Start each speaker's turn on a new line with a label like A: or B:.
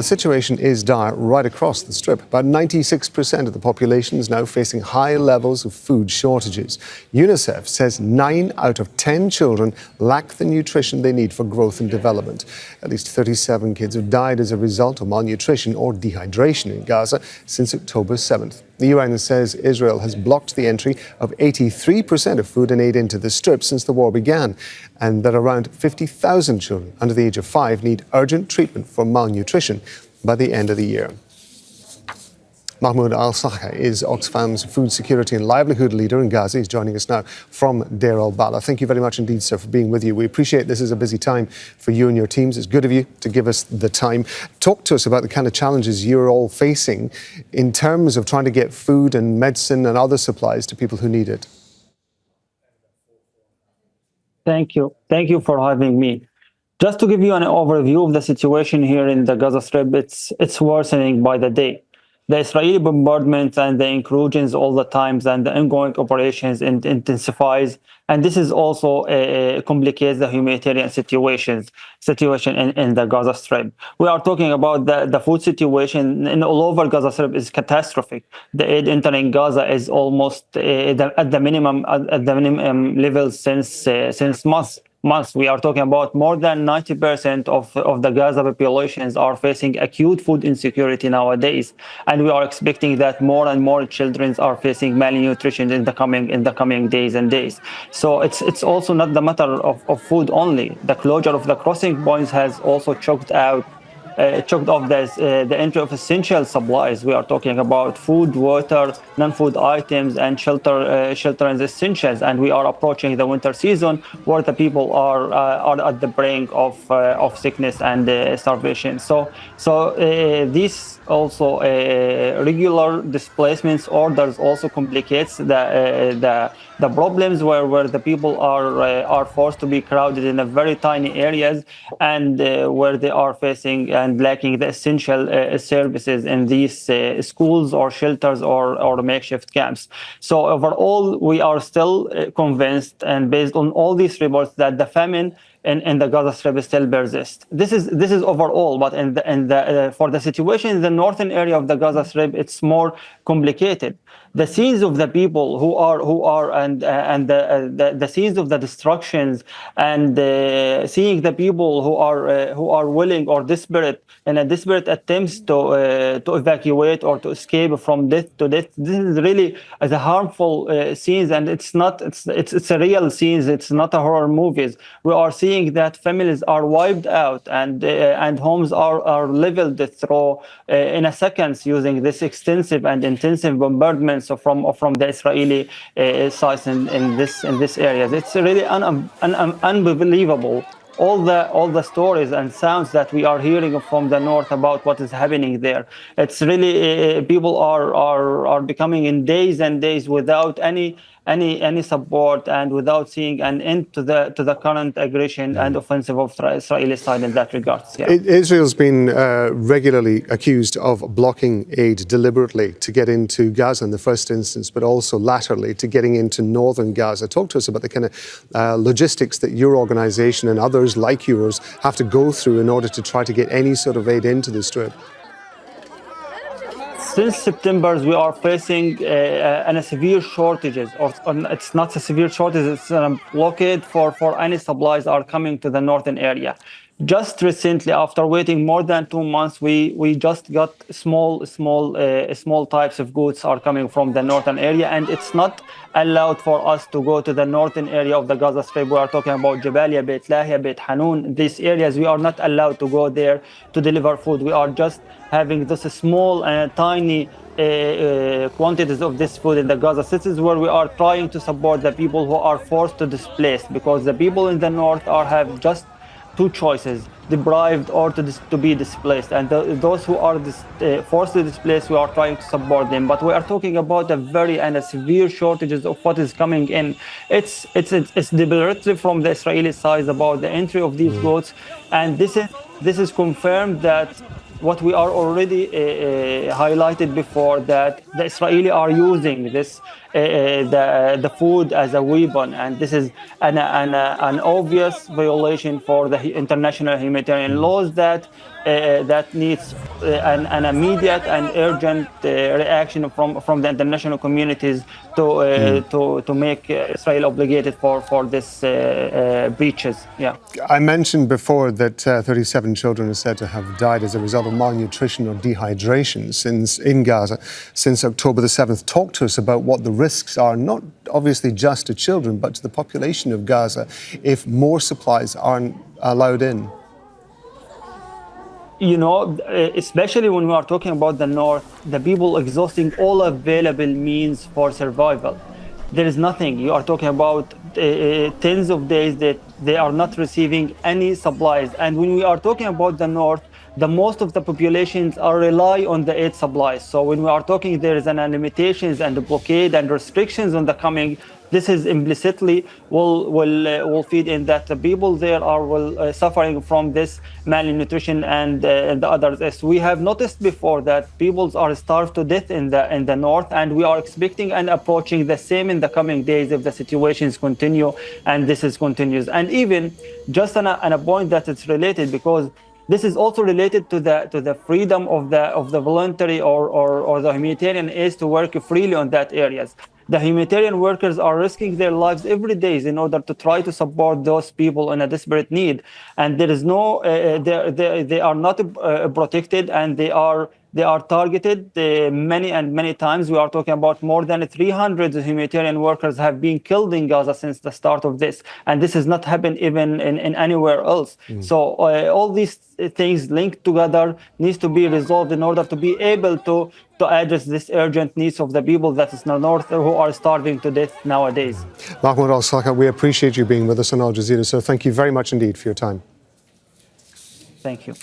A: The situation is dire right across the Strip. About 96% of the population is now facing high levels of food shortages. UNICEF says 9 out of 10 children lack the nutrition they need for growth and development. At least 37 kids have died as a result of malnutrition or dehydration in Gaza since October 7th. The UN says Israel has blocked the entry of 83% of food and aid into the Strip since the war began, and that around 50,000 children under the age of 5 need urgent treatment for malnutrition by the end of the year. Mahmoud al-Saqqa is Oxfam's food security and livelihood leader in Gaza. He's joining us now from Deir el-Bala. Thank you very much indeed, sir, for being with you. We appreciate this is a busy time for you and your teams. It's good of you to give us the time. Talk to us about the kind of challenges you're all facing in terms of trying to get food and medicine and other supplies to people who need it.
B: Thank you. Thank you for having me. Just to give you an overview of the situation here in the Gaza Strip, it's worsening by the day. The Israeli bombardments and the incursions all the times and the ongoing operations intensifies, and this is also complicates the humanitarian situation in the Gaza Strip. We are talking about the food situation in all over Gaza Strip is catastrophic. The aid entering Gaza is almost at the minimum level since months. We are talking about more than 90% of the Gaza populations are facing acute food insecurity nowadays, and we are expecting that more and more children are facing malnutrition in the coming days. So it's also not the matter of food only. The closure of the crossing points has also choked off the entry of essential supplies. We are talking about food, water, non-food items, and shelter and essentials. And we are approaching the winter season, where the people are at the brink of sickness and starvation. So this also regular displacements orders also complicates the problems where the people are forced to be crowded in a very tiny areas, and where they are facing and lacking the essential services in these schools or shelters or makeshift camps. So overall, we are still convinced, and based on all these reports, that the famine in the Gaza Strip still persists. This is overall, but for the situation in the northern area of the Gaza Strip, it's more complicated. The scenes of the people who are and the scenes of the destructions, and seeing the people who are willing or desperate in a desperate attempts to evacuate or to escape from death to death. This is really as a harmful scenes, and it's a real scenes. It's not a horror movies. We are seeing that families are wiped out, and homes are leveled through in a seconds using this extensive and intensive bombardments from the Israeli sites in this areas. It's really unbelievable. All the stories and sounds that we are hearing from the north about what is happening there. It's really people are becoming in days and days without any support, and without seeing an end to the current aggression and offensive of the Israeli side in that regard. Yeah.
A: Israel's been regularly accused of blocking aid deliberately to get into Gaza in the first instance, but also laterally to getting into northern Gaza. Talk to us about the kind of logistics that your organisation and others like yours have to go through in order to try to get any sort of aid into the Strip.
B: Since September, we are facing a severe shortages, or it's not a severe shortage, it's a blockade for any supplies are coming to the northern area. Just recently, after waiting more than 2 months, we just got small types of goods are coming from the northern area, and it's not allowed for us to go to the northern area of the Gaza Strip. We are talking about Jabalia, Beit Lahia, Beit Hanun. These areas, we are not allowed to go there to deliver food. We are just having this small and tiny quantities of this food in the Gaza. This is where we are trying to support the people who are forced to displace, because the people in the north have just two choices: deprived or to be displaced. And those who are forced to displace, we are trying to support them. But we are talking about a severe shortages of what is coming in. It's deliberately from the Israeli side about the entry of these goods, and this is confirmed that what we are already highlighted before, that the Israeli are using this the food as a weapon, and this is an obvious violation for the international humanitarian laws, that that needs an immediate and urgent reaction from the international communities to make Israel obligated for this breaches. Yeah.
A: I mentioned before that 37 children are said to have died as a result of malnutrition or dehydration in Gaza since October the 7th. Talk to us about what the risks are, not obviously just to children, but to the population of Gaza if more supplies aren't allowed in.
B: You know, especially when we are talking about the north, the people exhausting all available means for survival. There is nothing. You are talking about tens of days that they are not receiving any supplies. And when we are talking about the north, the most of the populations are rely on the aid supplies. So when we are talking, there is an limitations and a blockade and restrictions on the coming. This is implicitly will feed in that the people there are suffering from this malnutrition and the others. As we have noticed before that peoples are starved to death in the north, and we are expecting and approaching the same in the coming days if the situations continue and this is continues. And even just on a point that it's related, because this is also related to the freedom of the voluntary or the humanitarian aids to work freely on that areas. The humanitarian workers are risking their lives every day in order to try to support those people in a desperate need, and there is no they are not protected, and they are targeted many times. We are talking about more than 300 humanitarian workers have been killed in Gaza since the start of this, and this has not happened even in anywhere else. So all these things linked together needs to be resolved in order to be able to address this urgent needs of the people that is in the north who are starving to death nowadays.
A: Mahmoud al-Saqqa, we appreciate you being with us on Al Jazeera, so thank you very much indeed for your time.
B: Thank you.